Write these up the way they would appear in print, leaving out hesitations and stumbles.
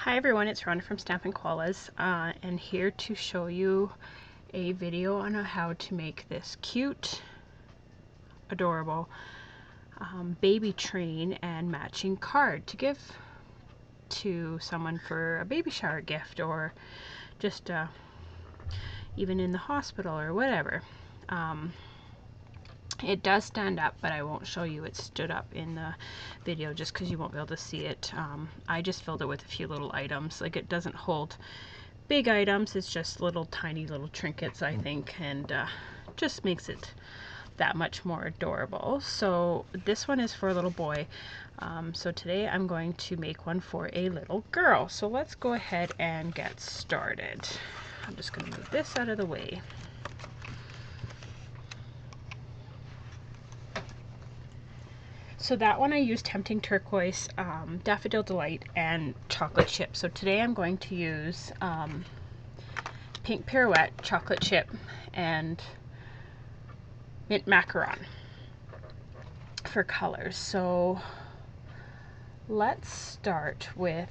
Hi everyone, it's Rhonda from Stampin' and here to show you a video on how to make this cute, adorable baby train and matching card to give to someone for a baby shower gift, or just even in the hospital or whatever. It does stand up, but I won't show you it stood up in the video just because you won't be able to see it. I just filled it with a few little items. Like, it doesn't hold big items, it's just little tiny little trinkets, I think, and just makes it that much more adorable. So this one is for a little boy. So today I'm going to make one for a little girl. So let's go ahead and get started. I'm just going to move this out of the way. So that one I used Tempting Turquoise, Daffodil Delight, and Chocolate Chip. So today I'm going to use Pink Pirouette, Chocolate Chip, and Mint Macaron for colors. So let's start with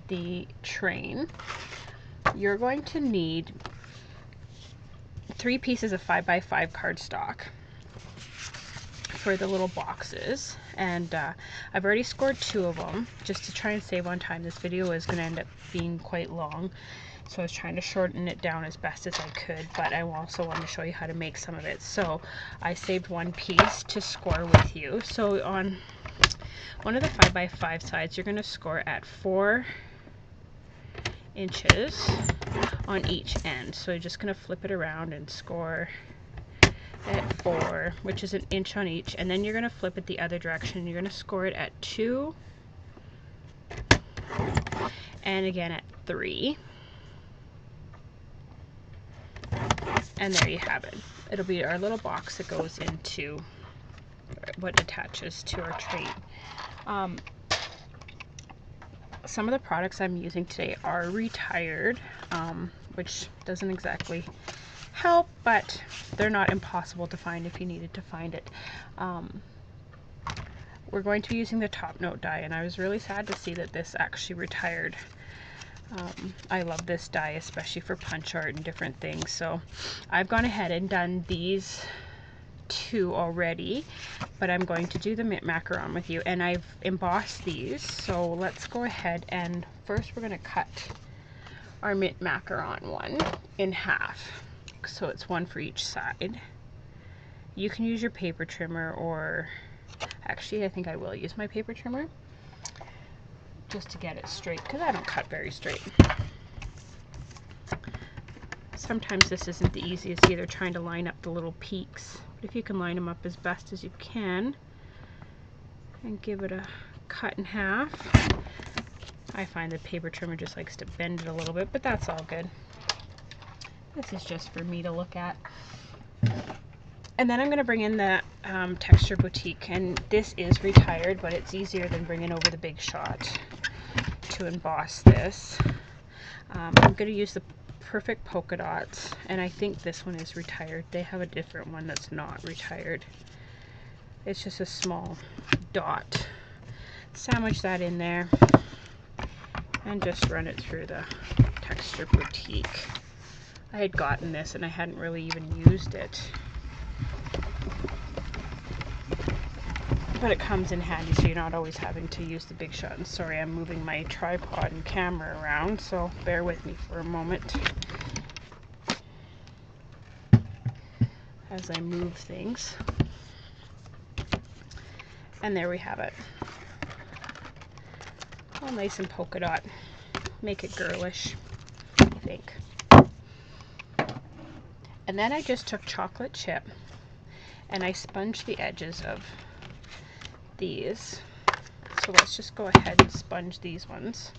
the train. You're going to need 3 pieces of 5x5 cardstock for the little boxes, and I've already scored 2 of them just to try and save on time. This video is going to end up being quite long, so I was trying to shorten it down as best as I could, but I also wanted to show you how to make some of it. So I saved 1 piece to score with you. So on one of the 5x5 sides, you're going to score at 4 inches on each end. So you're just going to flip it around and score at 4, which is 1 inch on each, and then you're going to flip it the other direction. You're going to score it at 2, and again at 3, and there you have it. It'll be our little box that goes into what attaches to our train. Some of the products I'm using today are retired, which doesn't exactly help, but they're not impossible to find if you needed to find it. We're going to be using the Top Note die, and I was really sad to see that this actually retired. I love this die, especially for punch art and different things. So I've gone ahead and done these 2 already, but I'm going to do the Mint Macaron with you, and I've embossed these. So let's go ahead and first we're going to cut our Mint Macaron one in half. So it's 1 for each side. You can use your paper trimmer, or actually I think I will use my paper trimmer just to get it straight, because I don't cut very straight. Sometimes this isn't the easiest either, trying to line up the little peaks, but if you can line them up as best as you can and give it a cut in half. I find the paper trimmer just likes to bend it a little bit, but that's all good. This is just for me to look at. And then I'm going to bring in the Texture Boutique, and this is retired, but it's easier than bringing over the Big Shot to emboss this. I'm going to use the Perfect Polka Dots, and I think this one is retired. They have a different one that's not retired. It's just a small dot. Sandwich that in there and just run it through the Texture Boutique. I had gotten this and I hadn't really even used it, but it comes in handy, so you're not always having to use the Big Shot. And sorry, I'm moving my tripod and camera around, so bear with me for a moment as I move things. And there we have it, all nice and polka dot. Make it girlish, I think. And then I just took Chocolate Chip and I sponged the edges of these. So let's just go ahead and sponge these ones.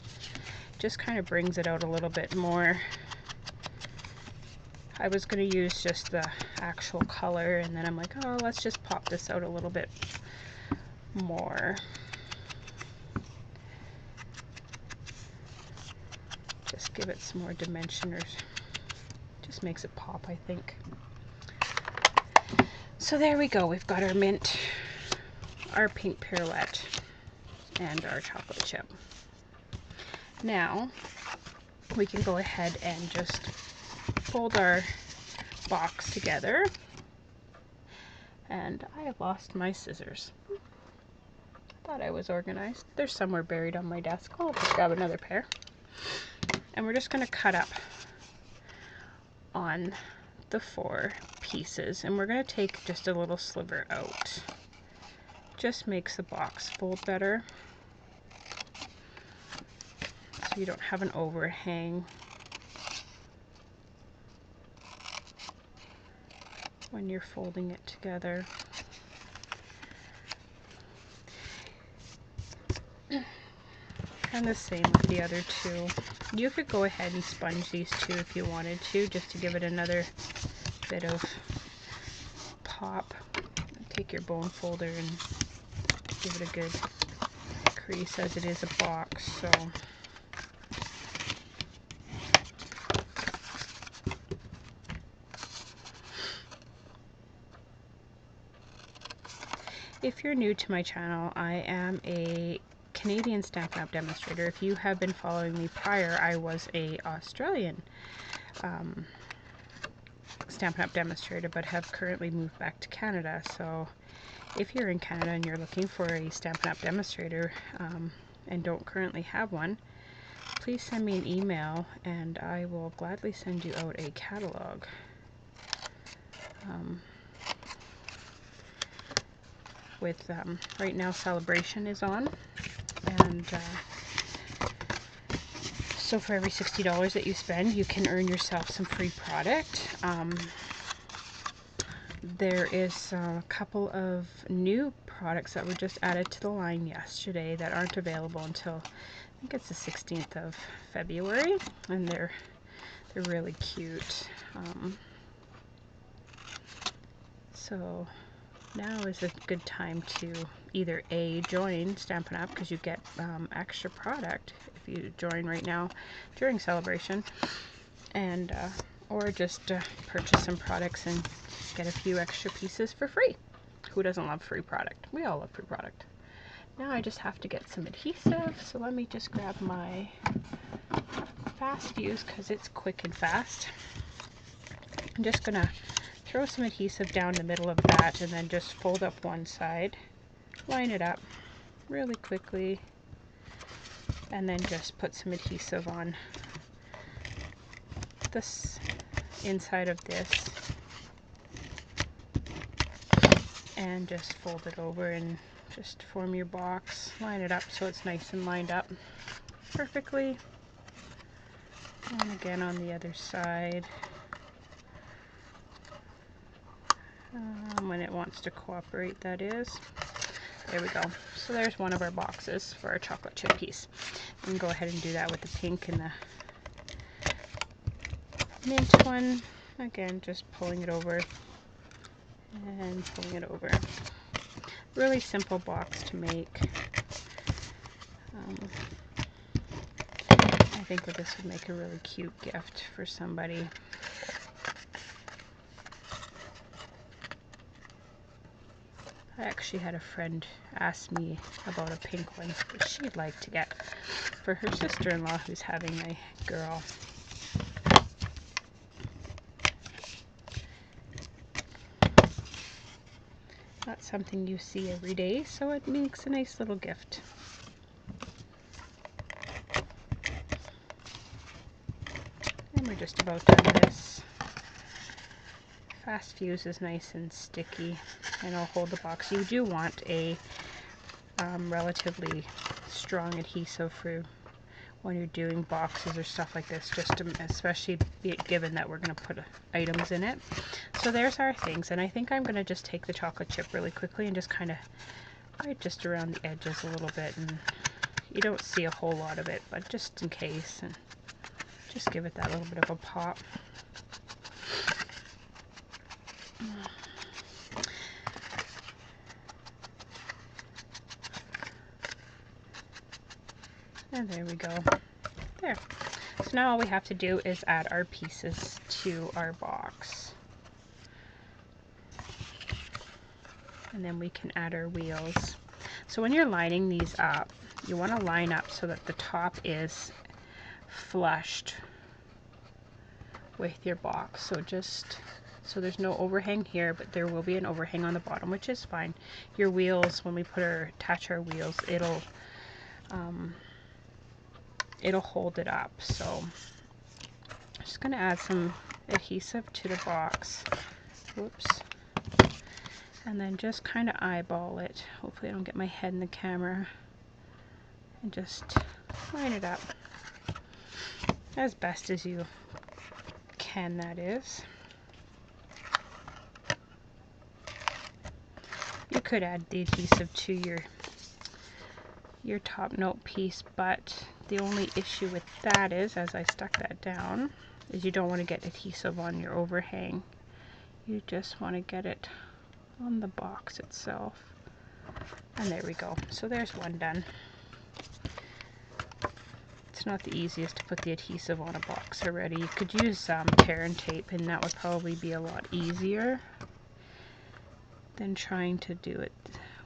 Just kind of brings it out a little bit more. I was going to use just the actual color, and then I'm like, oh, let's just pop this out a little bit more. Just give it some more dimension, or just makes it pop, I think. So there we go. We've got our mint, our Pink Pirouette, and our Chocolate Chip. Now we can go ahead and just fold our box together. And I have lost my scissors. I thought I was organized. They're somewhere buried on my desk. I'll just grab another pair. And we're just going to cut up on the 4 pieces, and we're going to take just a little sliver out. Just makes the box fold better, so you don't have an overhang when you're folding it together. And the same with the other 2. You could go ahead and sponge these 2 if you wanted to, just to give it another bit of pop. Take your bone folder and give it a good crease, as it is a box. So if you're new to my channel, I am a Canadian Stampin' Up! Demonstrator. If you have been following me prior, I was a Australian Stampin' Up! Demonstrator, but have currently moved back to Canada. So if you're in Canada and you're looking for a Stampin' Up! Demonstrator and don't currently have one, please send me an email and I will gladly send you out a catalog. Right now Celebration is on, and so for every $60 that you spend, you can earn yourself some free product. There is a couple of new products that were just added to the line yesterday that aren't available until, I think it's the 16th of February, and they're really cute. So now is a good time to either A, join Stampin' Up! Because you get extra product if you join right now during Celebration, and or just purchase some products and get a few extra pieces for free. Who doesn't love free product? We all love free product. Now I just have to get some adhesive, so let me just grab my fast fuse because it's quick and fast. I'm just gonna throw some adhesive down the middle of that and then just fold up one side, line it up really quickly, and then just put some adhesive on this inside of this and just fold it over and just form your box. Line it up so it's nice and lined up perfectly, and again on the other side. When it wants to cooperate, that is. There we go. So there's one of our boxes for our chocolate chip piece. You can go ahead and do that with the pink and the mint one. Again, just pulling it over and pulling it over. Really simple box to make. I think that this would make a really cute gift for somebody. I actually had a friend ask me about a pink one that she'd like to get for her sister-in-law who's having a girl. Not something you see every day, so it makes a nice little gift. And we're just about done this. Fast fuse is nice and sticky, and it'll hold the box. You do want a relatively strong adhesive for when you're doing boxes or stuff like this, just to, especially given that we're going to put items in it. So there's our things, and I think I'm going to just take the chocolate chip really quickly and just kind of right just around the edges a little bit, and you don't see a whole lot of it, but just in case, and just give it that little bit of a pop. And there we go. There. So now all we have to do is add our pieces to our box. And then we can add our wheels. So when you're lining these up, you want to line up so that the top is flushed with your box. So so there's no overhang here, but there will be an overhang on the bottom, which is fine. Your wheels, when we attach our wheels, it'll hold it up. So I'm just going to add some adhesive to the box. Whoops. And then just kind of eyeball it. Hopefully I don't get my head in the camera. And just line it up as best as you can, that is. You could add the adhesive to your top note piece, but the only issue with that is, as I stuck that down, is you don't want to get adhesive on your overhang. You just want to get it on the box itself. And there we go. So there's one done. It's not the easiest to put the adhesive on a box already. You could use tear and tape, and that would probably be a lot easier than trying to do it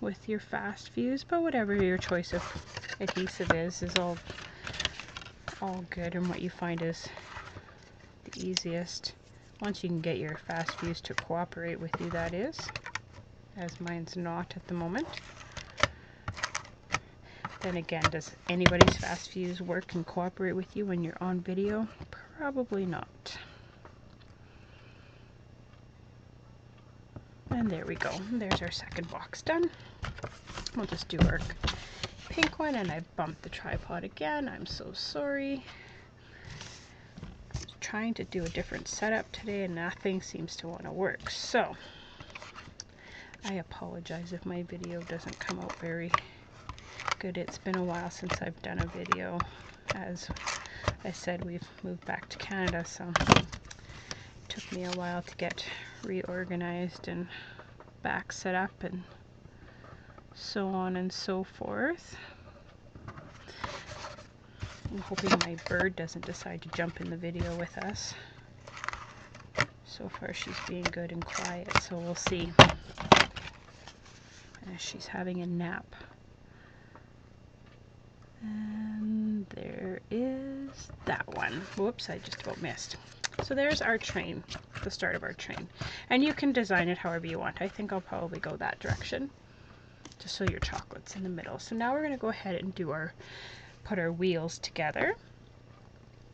with your fast fuse, but whatever your choice of adhesive is all good, and what you find is the easiest. Once you can get your fast fuse to cooperate with you, that is, as mine's not at the moment. Then again, does anybody's fast fuse work and cooperate with you when you're on video? Probably not. And there we go. There's our second box done. We'll just do our pink one, and I've bumped the tripod again. I'm so sorry. I'm trying to do a different setup today and nothing seems to want to work. So I apologize if my video doesn't come out very good. It's been a while since I've done a video. As I said, we've moved back to Canada, so it took me a while to get reorganized and back set up and so on and so forth. I'm hoping my bird doesn't decide to jump in the video with us. So far she's being good and quiet, so we'll see. She's having a nap. And there is that one. Whoops, I just about missed. So there's our train, the start of our train. And you can design it however you want. I think I'll probably go that direction, just so your chocolate's in the middle. So now we're going to go ahead and put our wheels together.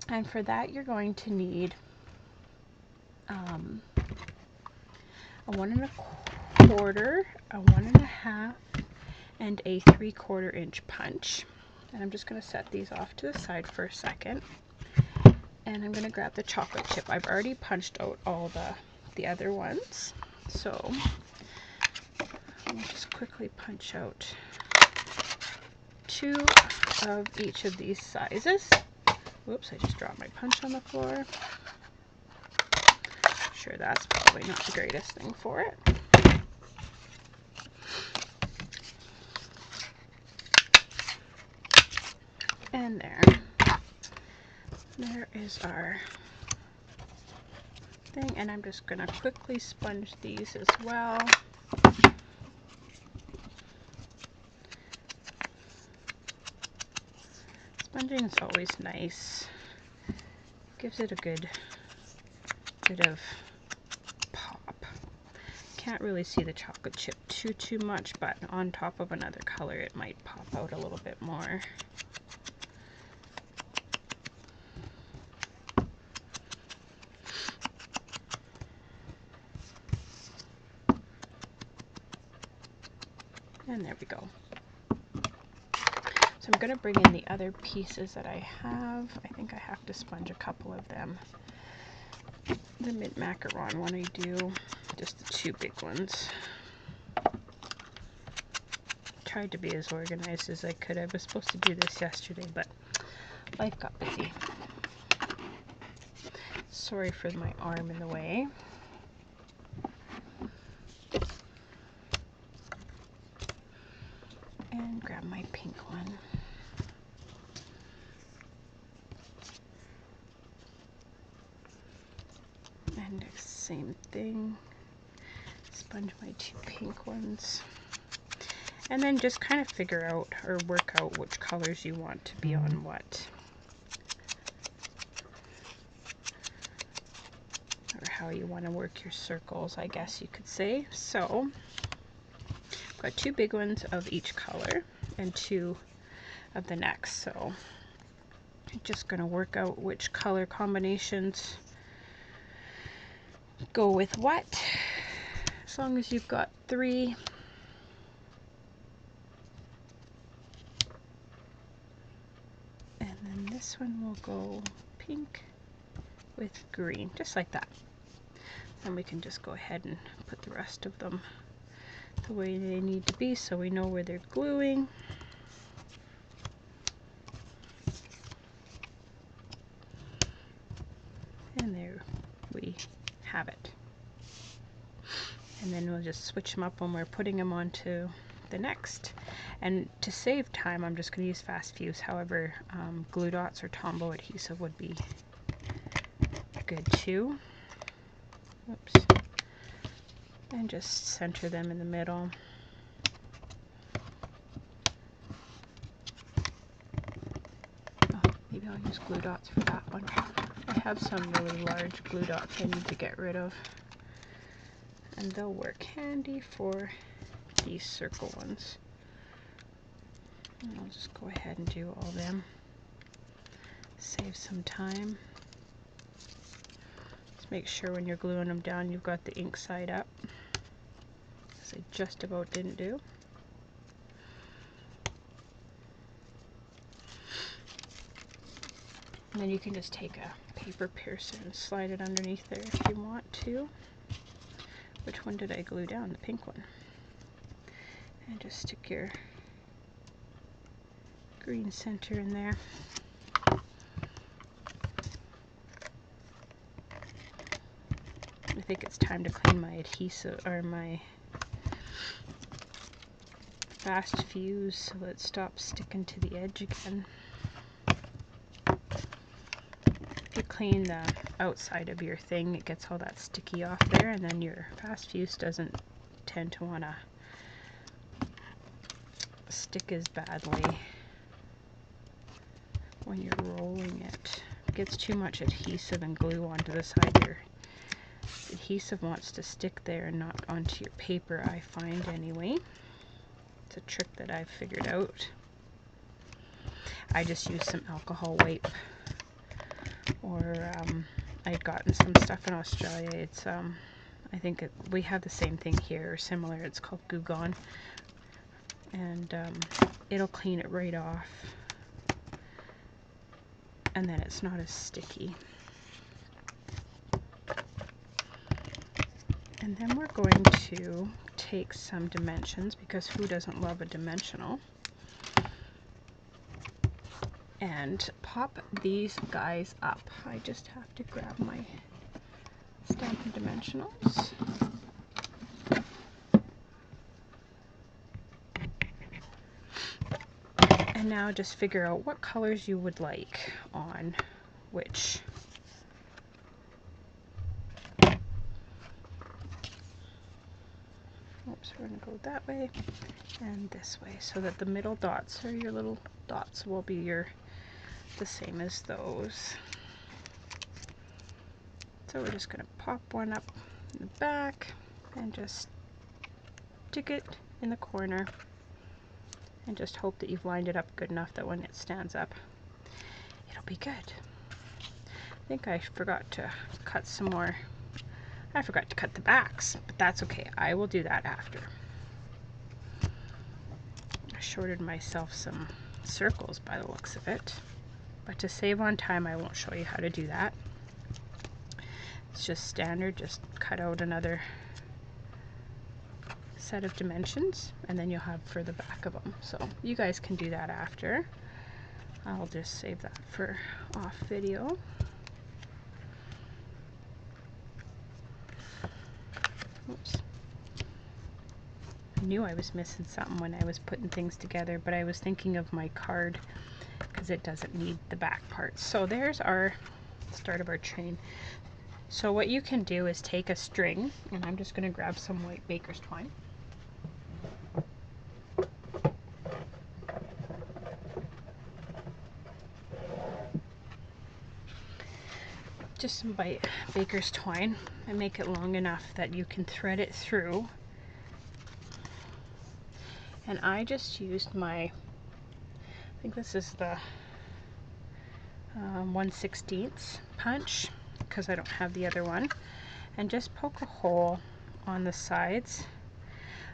And for that, you're going to need a 1 1/4, a 1 1/2, and a 3/4 inch punch. And I'm just going to set these off to the side for a second. And I'm going to grab the chocolate chip. I've already punched out all the other ones. So I'll just quickly punch out 2 of each of these sizes. Whoops, I just dropped my punch on the floor. Sure, that's probably not the greatest thing for it. And there is our thing, and I'm just gonna quickly sponge these as well. Sponging is always nice. Gives it a good bit of pop. Can't really see the chocolate chip too much, but on top of another color it might pop out a little bit more. And there we go. So I'm going to bring in the other pieces that I have. I think I have to sponge a couple of them. The mint macaron one I do, just the 2 big ones. Tried to be as organized as I could. I was supposed to do this yesterday, but life got busy. Sorry for my arm in the way. And grab my pink one. And same thing. Sponge my 2 pink ones. And then just kind of figure out or work out which colors you want to be on what. how you want to work your circles, I guess you could say. So I've got 2 big ones of each color and 2 of the next. So I'm just going to work out which color combinations go with what. As long as you've got 3. And then this one will go pink with green, just like that. And we can just go ahead and put the rest of them the way they need to be so we know where they're gluing. And there we have it. And then we'll just switch them up when we're putting them onto the next. And to save time, I'm just going to use fast fuse. However, glue dots or Tombow adhesive would be good too. Oops. And just center them in the middle. Oh, maybe I'll use glue dots for that one. I have some really large glue dots I need to get rid of. And they'll work handy for these circle ones. And I'll just go ahead and do all of them. Save some time. Just make sure when you're gluing them down you've got the ink side up, as I just about didn't do. And then you can just take a paper piercer and slide it underneath there if you want to. Which one did I glue down? The pink one. And just stick your green center in there. I think it's time to clean my adhesive or my fast fuse so it stops sticking to the edge again. If you clean the outside of your thing, it gets all that sticky off there, and then your fast fuse doesn't tend to want to stick as badly when you're rolling it. If it gets too much adhesive and glue onto the side, your adhesive wants to stick there and not onto your paper, I find anyway. It's a trick that I've figured out. I just use some alcohol wipe, or I'd gotten some stuff in Australia. It's I think we have the same thing here, or similar. It's called Goo Gone, and it'll clean it right off, and then it's not as sticky. And then we're going to take some dimensions, because who doesn't love a dimensional, and pop these guys up. I just have to grab my Stampin' dimensionals. And now just figure out what colors you would like on which. Oops, we're going to go that way and this way, so that the middle dots, or your little dots, will be the same as those. So we're just going to pop one up in the back and just stick it in the corner, and just hope that you've lined it up good enough that when it stands up, it'll be good. I think I forgot to cut some more. I forgot to cut the backs, but that's okay. I will do that after. I shorted myself some circles by the looks of it, but to save on time, I won't show you how to do that. It's just standard. Just cut out another set of dimensions, and then you'll have for the back of them. So you guys can do that after. I'll just save that for off video. Oops. I knew I was missing something when I was putting things together, but I was thinking of my card, because it doesn't need the back parts. So there's our start of our train. So what you can do is take a string, and I'm just going to grab some white baker's twine. just some baker's twine and make it long enough that you can thread it through. And I just used my, I think this is the 1/16 punch because I don't have the other one, and just poke a hole on the sides.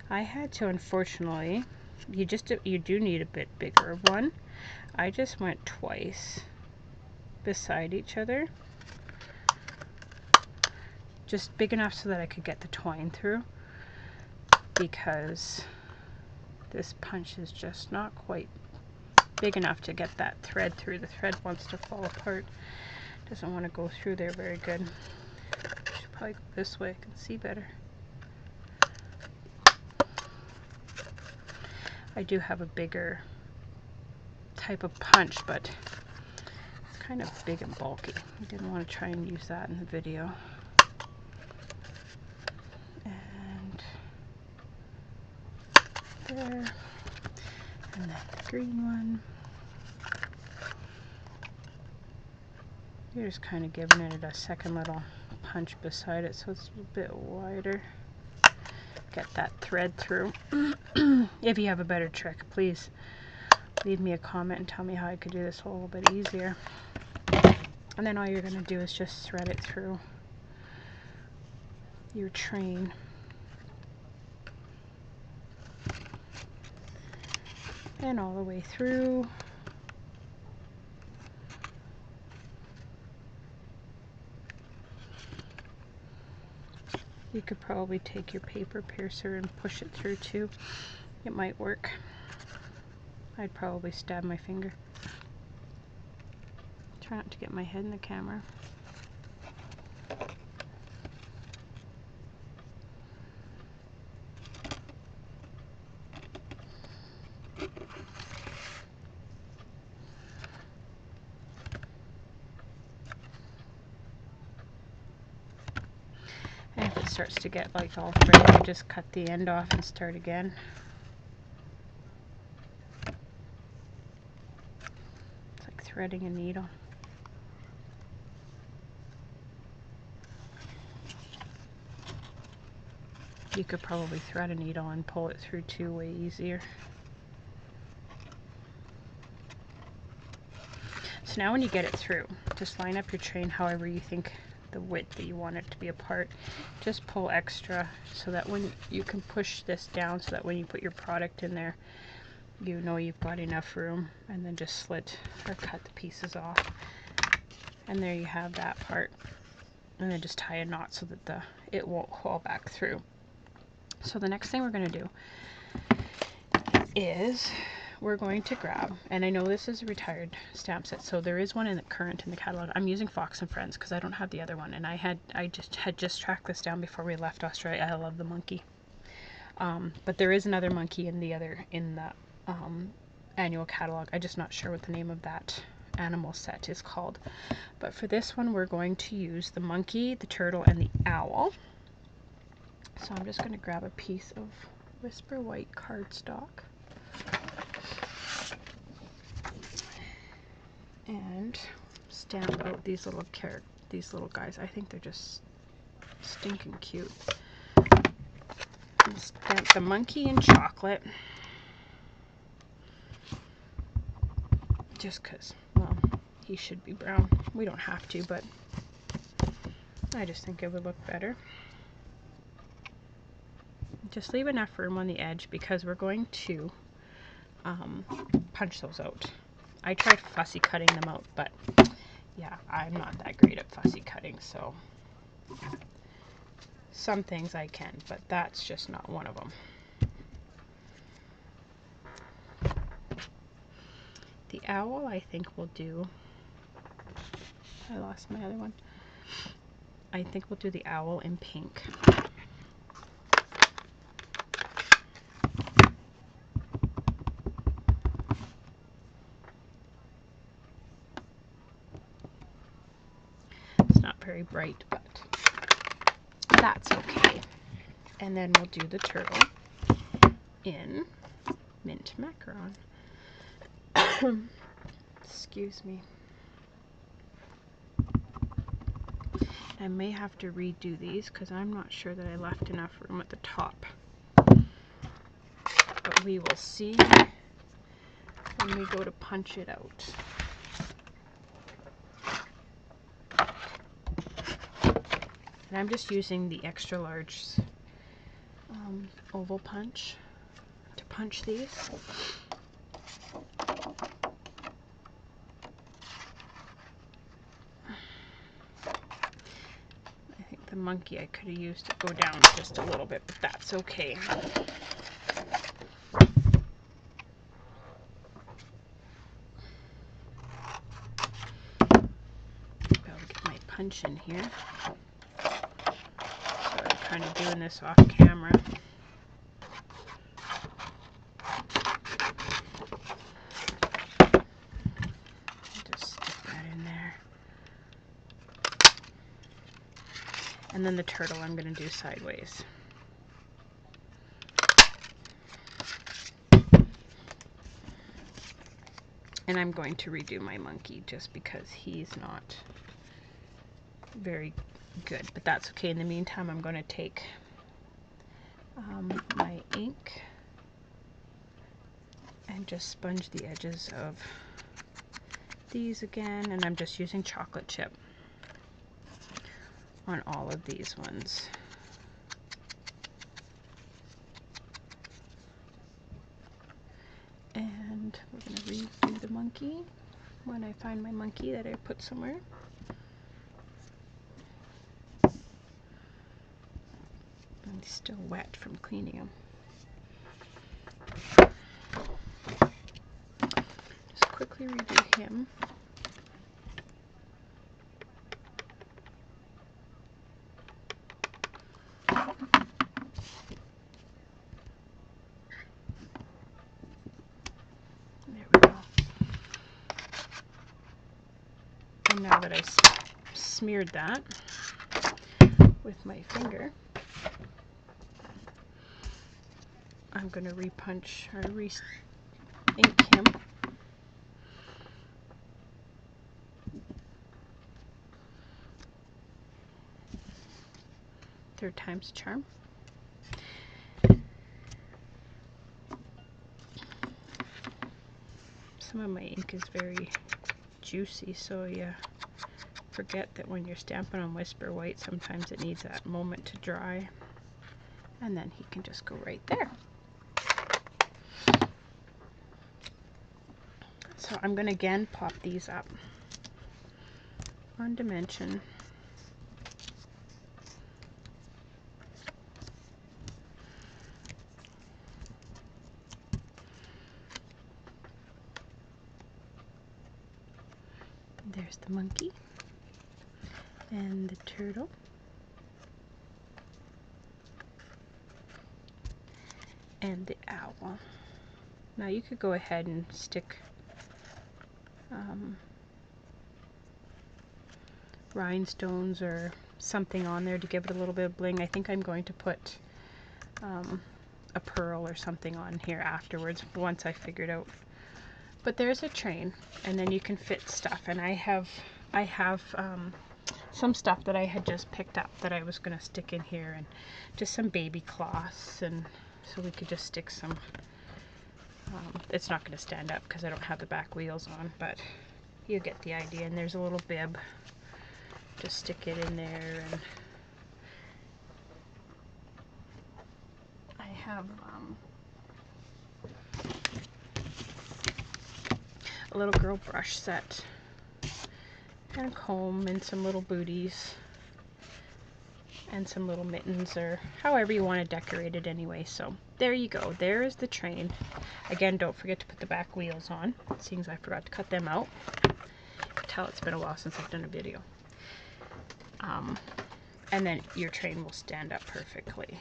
I had to, unfortunately, you do need a bit bigger one. I just went twice beside each other, just big enough so that I could get the twine through, because this punch is just not quite big enough to get that thread through. The thread wants to fall apart, doesn't want to go through there very good. I should probably go this way, I can see better. I do have a bigger type of punch, but it's kind of big and bulky. I didn't want to try and use that in the video. And there, and then the green one. You're just kind of giving it a second little punch beside it so it's a bit wider. Get that thread through. If you have a better trick, please leave me a comment and tell me how I could do this a little bit easier. And then all you're going to do is just thread it through your train. And all the way through. You could probably take your paper piercer and push it through too. It might work. I'd probably stab my finger. Try not to get my head in the camera. And if it starts to get like all thready, you just cut the end off and start again. It's like threading a needle. You could probably thread a needle and pull it through too, way easier. So now when you get it through, just line up your train however you think the width that you want it to be apart. Just pull extra so that when you can push this down, so that when you put your product in there, you know you've got enough room, and then just slit or cut the pieces off. And there you have that part. And then just tie a knot so that it won't fall back through. So the next thing we're going to do is we're going to grab, and I know this is a retired stamp set, so there is one in the current in the catalog. I'm using Fox and Friends because I don't have the other one, and I just tracked this down before we left Australia. I love the monkey, but there is another monkey in the annual catalog. I'm just not sure what the name of that animal set is called. But for this one, we're going to use the monkey, the turtle, and the owl. So I'm just going to grab a piece of Whisper White cardstock and stamp out these little guys. I think they're just stinking cute. And stamp the monkey in chocolate, just because, well, he should be brown. We don't have to, but I just think it would look better. Just leave enough room on the edge because we're going to punch those out. I tried fussy cutting them out, but yeah, I'm not that great at fussy cutting, so some things I can, but that's just not one of them. The owl, I think we'll do, I lost my other one. I think we'll do the owl in pink. Very bright, but that's okay. And then we'll do the turtle in mint macaron. Excuse me. I may have to redo these because I'm not sure that I left enough room at the top. But we will see when we go to punch it out. And I'm just using the extra large oval punch to punch these. I think the monkey I could have used to go down just a little bit, but that's okay. I'll get my punch in here. So I'm kind of doing this off camera. Just stick that in there. And then the turtle I'm going to do sideways. And I'm going to redo my monkey just because he's not very good, but that's okay. In the meantime, I'm going to take my ink and just sponge the edges of these again, and I'm just using chocolate chip on all of these ones. And we're going to redo the monkey when I find my monkey that I put somewhere. And he's still wet from cleaning him. Just quickly redo him. There we go. And now that I smeared that with my finger, I'm going to repunch or re-ink him. Third time's a charm. Some of my ink is very juicy, so you forget that when you're stamping on Whisper White, sometimes it needs that moment to dry. And then he can just go right there. So I'm going to again pop these up on dimension. There's the monkey and the turtle. And the owl. Now you could go ahead and stick rhinestones or something on there to give it a little bit of bling. I think I'm going to put a pearl or something on here afterwards once I figured out. But there's a train, and then you can fit stuff. And I have some stuff that I had just picked up that I was going to stick in here, and just some baby cloths, and so we could just stick some. It's not going to stand up because I don't have the back wheels on, but you get the idea. And there's a little bib. Just stick it in there, and I have a little girl brush set and a comb and some little booties and some little mittens, or however you want to decorate it anyway. So there you go. There is the train. Again, don't forget to put the back wheels on, seeing as I forgot to cut them out. You can tell it's been a while since I've done a video. And then your train will stand up perfectly.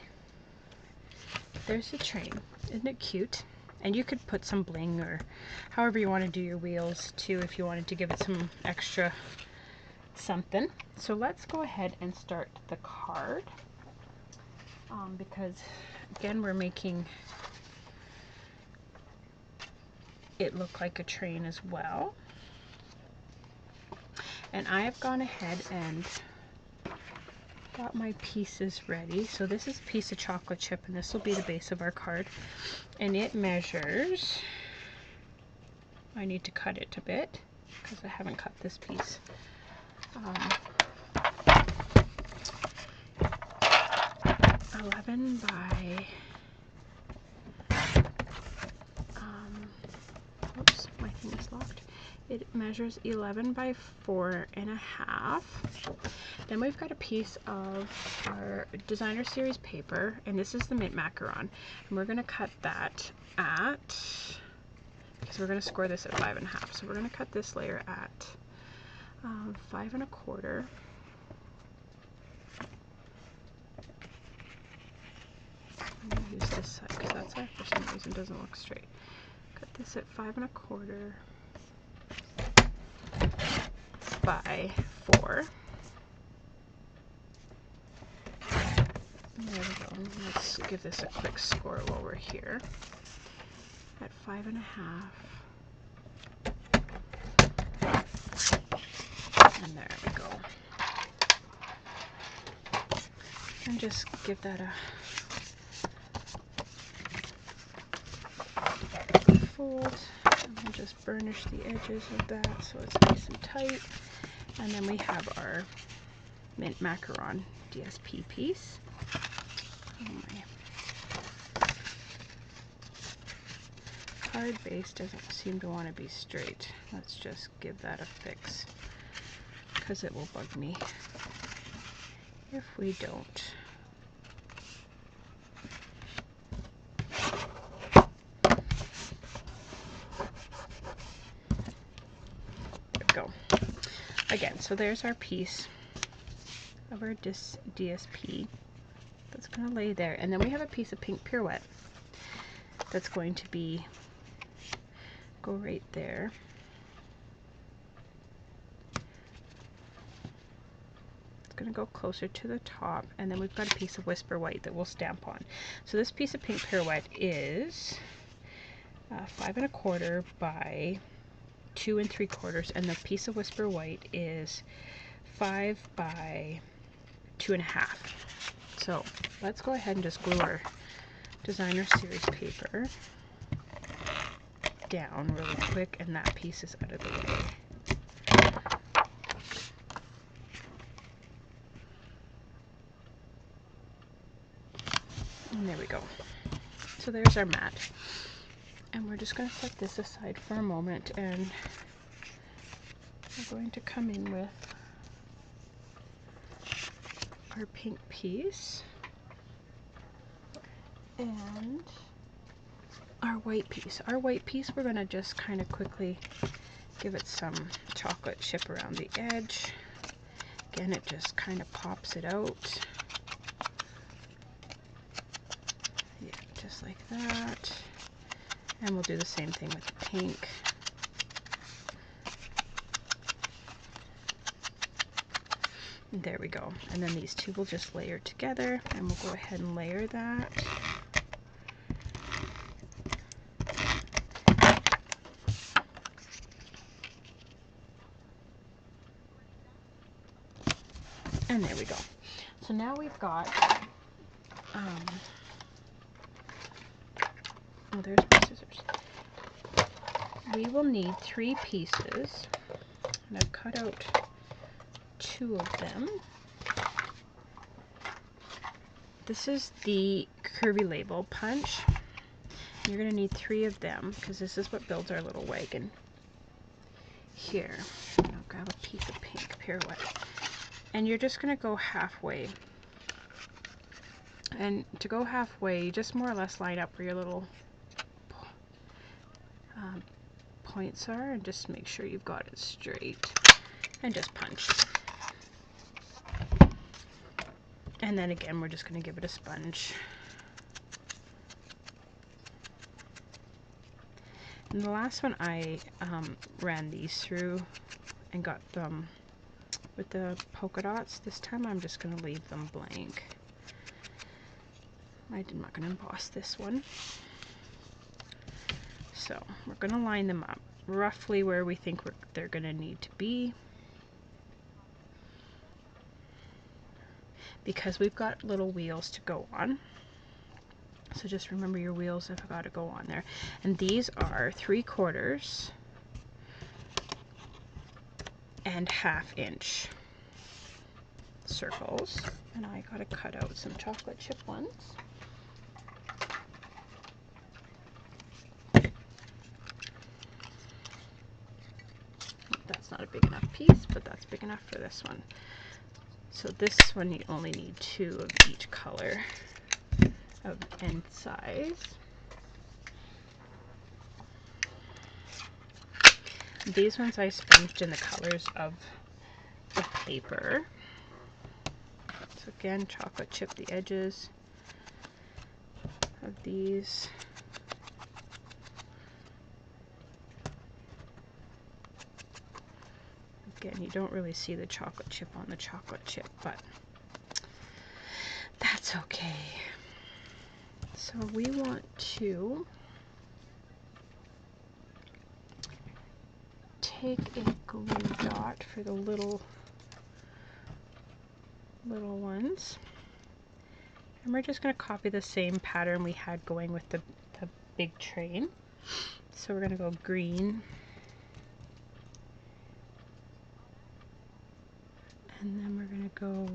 There's the train. Isn't it cute? And you could put some bling or however you want to do your wheels too, if you wanted to give it some extra something. So let's go ahead and start the card, because again we're making it look like a train as well. And I have gone ahead and got my pieces ready. So this is a piece of chocolate chip, and this will be the base of our card. And it measures, I need to cut it a bit because I haven't cut this piece. 11 by, oops, my thing is locked. It measures 11 by 4.5. Then we've got a piece of our designer series paper, and this is the mint macaron. And we're going to cut that at, because we're going to score this at 5.5. So we're going to cut this layer at 5.25. I'm going to use this side because that side for some reason doesn't look straight. Cut this at 5.25 by 4. There we go. Let's give this a quick score while we're here. At 5.5. And there we go. And just give that a fold. And we'll just burnish the edges of that so it's nice and tight. And then we have our mint macaron DSP piece. Oh my. Card base doesn't seem to want to be straight. Let's just give that a fix because it will bug me if we don't. There we go. Again, so there's our piece of our DSP that's going to lay there, and then we have a piece of pink pirouette that's going to go right there. It's going to go closer to the top, and then we've got a piece of whisper white that we'll stamp on. So this piece of pink pirouette is 5.25 by 2 3/4, and the piece of whisper white is 5 by 2.5. So let's go ahead and just glue our designer series paper down really quick, and that piece is out of the way. And there we go. So there's our mat. And we're just going to set this aside for a moment, and we're going to come in with our pink piece and our white piece. Our white piece, we're going to just kind of quickly give it some chocolate chip around the edge. Again, it just kind of pops it out. Yeah, just like that. And we'll do the same thing with the pink. There we go. And then these two will just layer together, and we'll go ahead and layer that. And there we go. So now we've got, oh, there's my scissors. We will need 3 pieces, and I've cut out 2 of them. This is the curvy label punch. You're going to need 3 of them because this is what builds our little wagon. Here, I'll grab a piece of pink pirouette, and you're just going to go halfway. And to go halfway, you just more or less line up where your little points are, and just make sure you've got it straight, and just punch. And then again, we're just going to give it a sponge. And the last one I ran these through and got them with the polka dots. This time I'm just going to leave them blank. I'm not going to emboss this one. So we're going to line them up roughly where we think they're going to need to be. because we've got little wheels to go on. So just remember your wheels have got to go on there. And these are 3/4 and 1/2 inch circles. And I got to cut out some chocolate chip ones. That's not a big enough piece, but that's big enough for this one. So this one you only need 2 of each color and size. These ones I sponged in the colors of the paper. So again, chocolate chip the edges of these. Again, you don't really see the chocolate chip on the chocolate chip, but that's okay. So we want to take a glue dot for the little ones, and we're just going to copy the same pattern we had going with the big train. So we're going to go green, and then we're going to go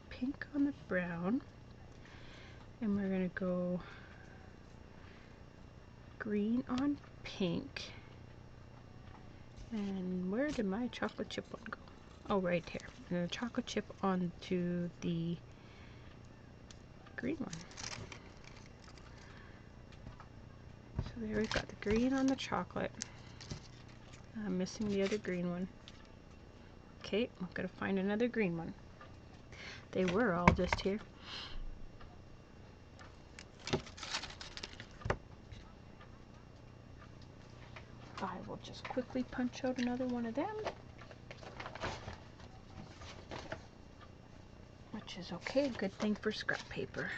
pink on the brown, and we're going to go green on pink. And where did my chocolate chip one go? Oh, right here. And the chocolate chip onto the green one. So there we've got the green on the chocolate. I'm missing the other green one. Okay, I'm gonna find another green one. They were all just here. I will just quickly punch out another one of them, which is okay, good thing for scrap paper.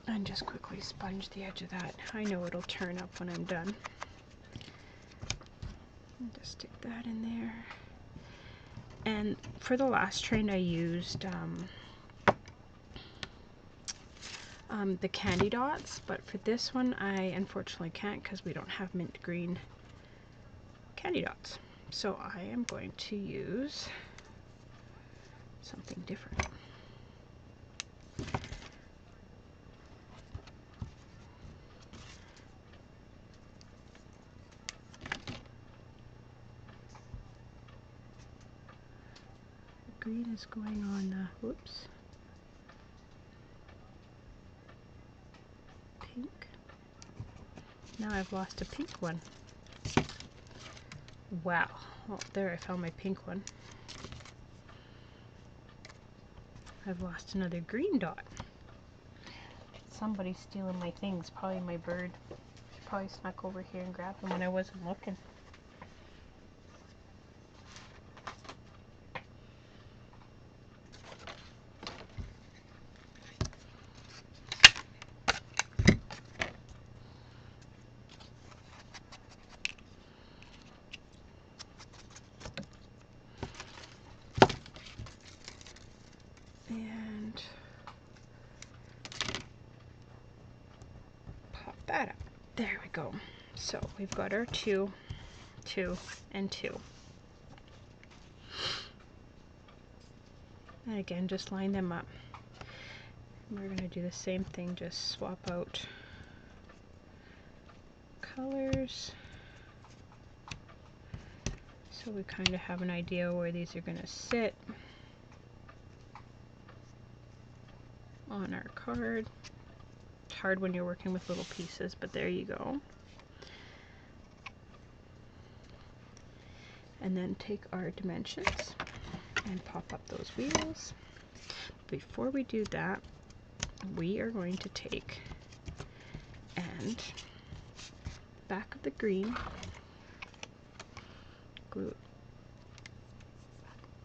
And just quickly sponge the edge of that. I know it'll turn up when I'm done. And just stick that in there. And for the last train I used the candy dots, but for this one I unfortunately can't because we don't have mint green candy dots. So I am going to use something different. The green is going on the, whoops, pink. Now I've lost a pink one. Wow. Well, there I found my pink one. I've lost another green dot. Somebody's stealing my things. Probably my bird. She probably snuck over here and grabbed them when I wasn't looking. And pop that up. There we go. So we've got our 2, 2, and 2. And again, just line them up. And we're going to do the same thing, just swap out colors. So we kind of have an idea where these are going to sit on our card. It's hard when you're working with little pieces, but there you go. And then take our dimensions and pop up those wheels. Before we do that, we are going to take and back of the green, glue,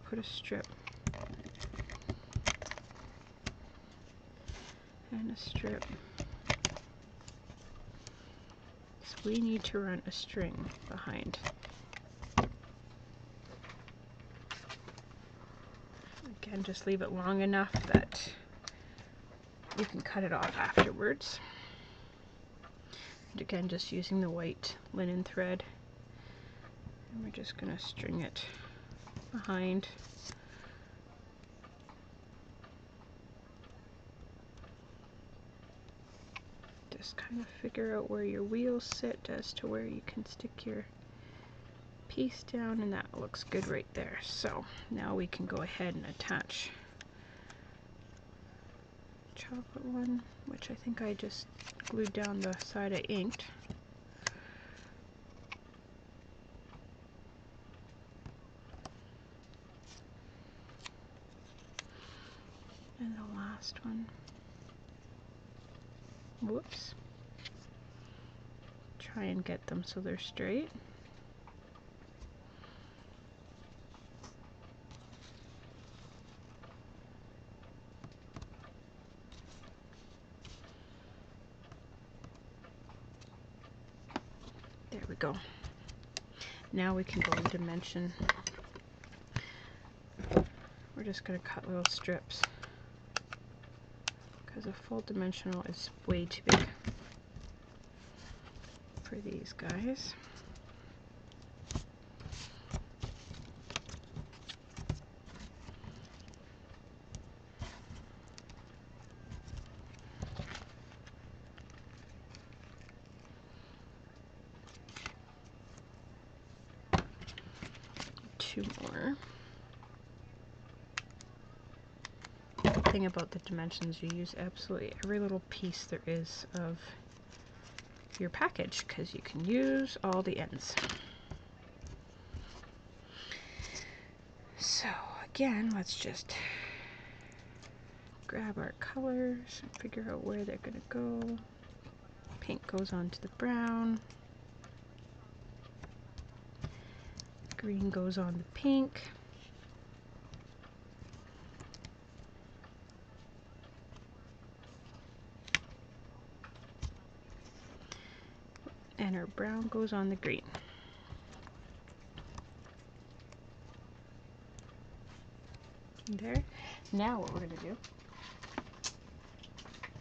put a strip and a strip. So we need to run a string behind. Again, just leave it long enough that you can cut it off afterwards. And again, just using the white linen thread. And we're just going to string it behind. Just kind of figure out where your wheels sit as to where you can stick your piece down, and that looks good right there. So now we can go ahead and attach chocolate one, which I think I just glued down the side I inked. And the last one, whoops, try and get them so they're straight. There we go. Now we can go and dimension. We're just going to cut little strips because a full dimensional is way too big for these guys. Two more. The thing about the dimensions, you use absolutely every little piece there is of your package because you can use all the ends. So again, let's just grab our colors and figure out where they're going to go. Pink goes onto the brown. Green goes on the pink. And our brown goes on the green. There. Now what we're going to do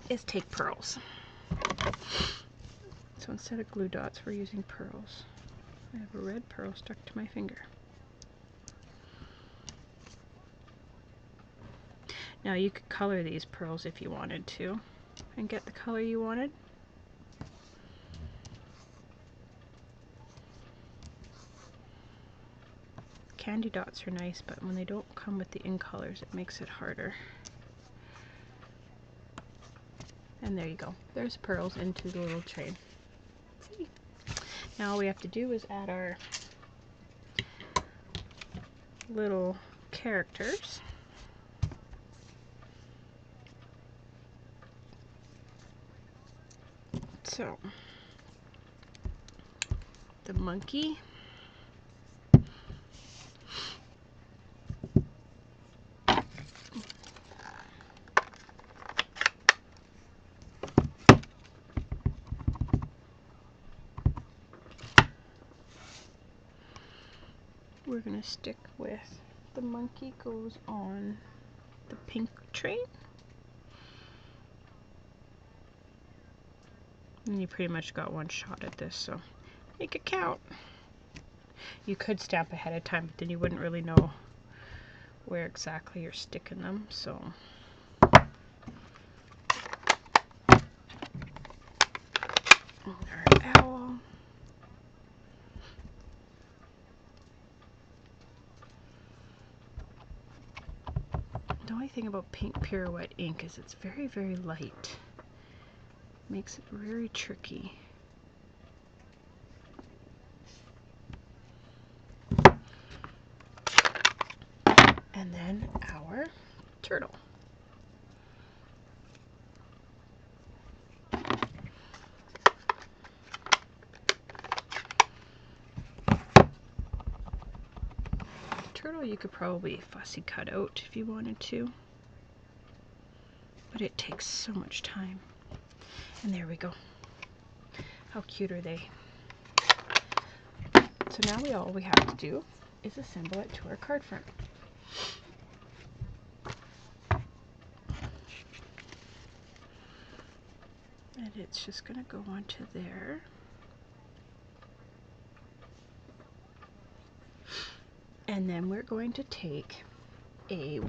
is take pearls. So instead of glue dots, we're using pearls. I have a red pearl stuck to my finger. Now you could color these pearls if you wanted to and get the color you wanted. Candy dots are nice, but when they don't come with the in colors, it makes it harder. And there you go. There's pearls into the little tray. See? Now all we have to do is add our little characters. So, the monkey. We're going to stick with the monkey goes on the pink tray. And you pretty much got one shot at this, so make it count. You could stamp ahead of time, but then you wouldn't really know where exactly you're sticking them, so. Our owl. The only thing about pink pirouette ink is it's very, very light. Makes it very tricky. And then our turtle. Turtle you could probably fussy cut out if you wanted to, but it takes so much time. And there we go. How cute are they? So now all we have to do is assemble it to our card front. And it's just going to go onto there. And then we're going to take a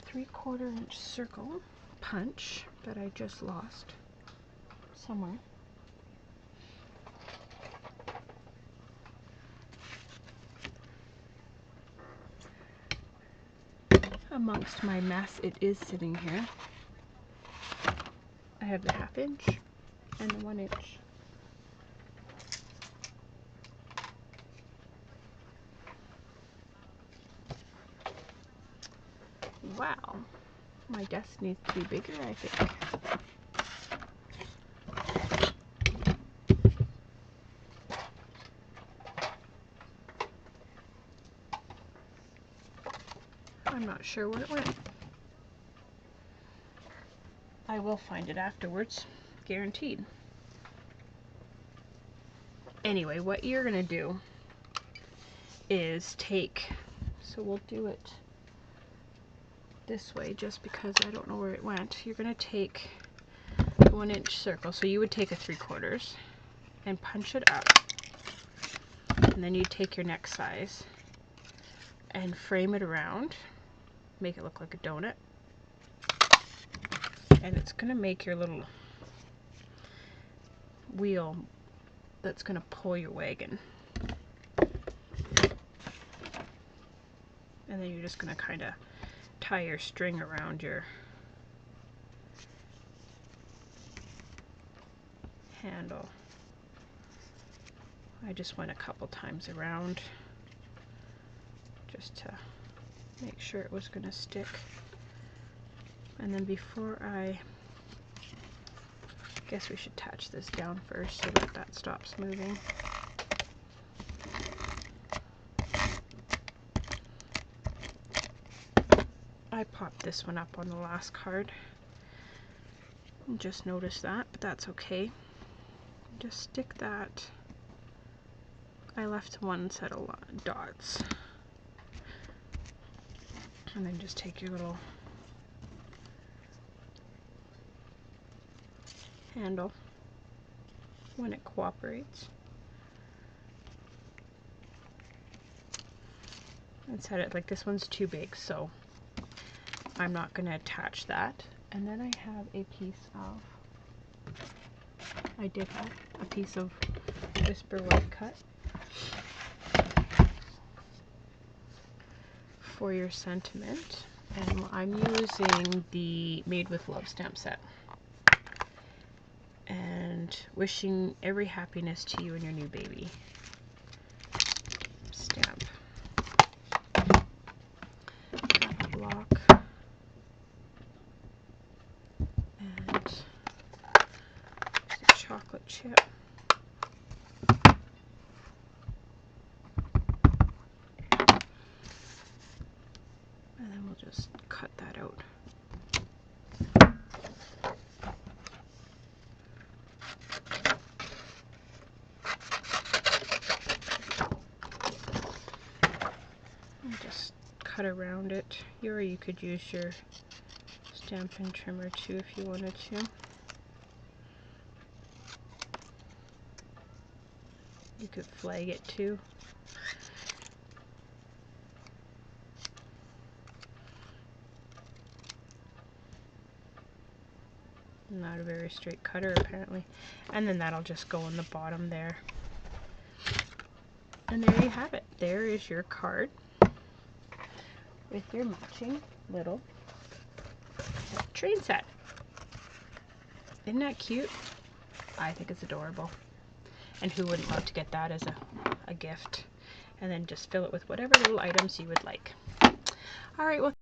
3/4 inch circle punch that I just lost somewhere. Amongst my mess, it is sitting here. I have the 1/2 inch and the 1 inch. Wow, my desk needs to be bigger, I think. I'm not sure where it went. I will find it afterwards, guaranteed. Anyway, what you're gonna do is take, so we'll do it this way just because I don't know where it went. You're gonna take the 1 inch circle, so you would take a 3/4 and punch it up, and then you take your next size and frame it around, make it look like a donut, and it's gonna make your little wheel that's gonna pull your wagon. And then you're just gonna kind of tie your string around your handle. I just went a couple times around just to make sure it was gonna stick. And then before I guess we should attach this down first so that that stops moving. I popped this one up on the last card. Just noticed that, but that's okay. Just stick that. I left one set of dots. And then just take your little handle when it cooperates and set it like this one's too big, so I'm not going to attach that. And then I have a piece of, I did have a piece of Whisper White cut for your sentiment, and I'm using the Made with Love stamp set. And wishing every happiness to you and your new baby stamp. Got the block. And some chocolate chip. And then we'll just cut that out. Just cut around it, or you could use your Stampin' trimmer too if you wanted to. You could flag it too. Not a very straight cutter apparently. And then that'll just go on the bottom there. And there you have it. There is your card with your matching little train set. Isn't that cute? I think it's adorable. And who wouldn't love to get that as a gift? And then just fill it with whatever little items you would like. All right, well,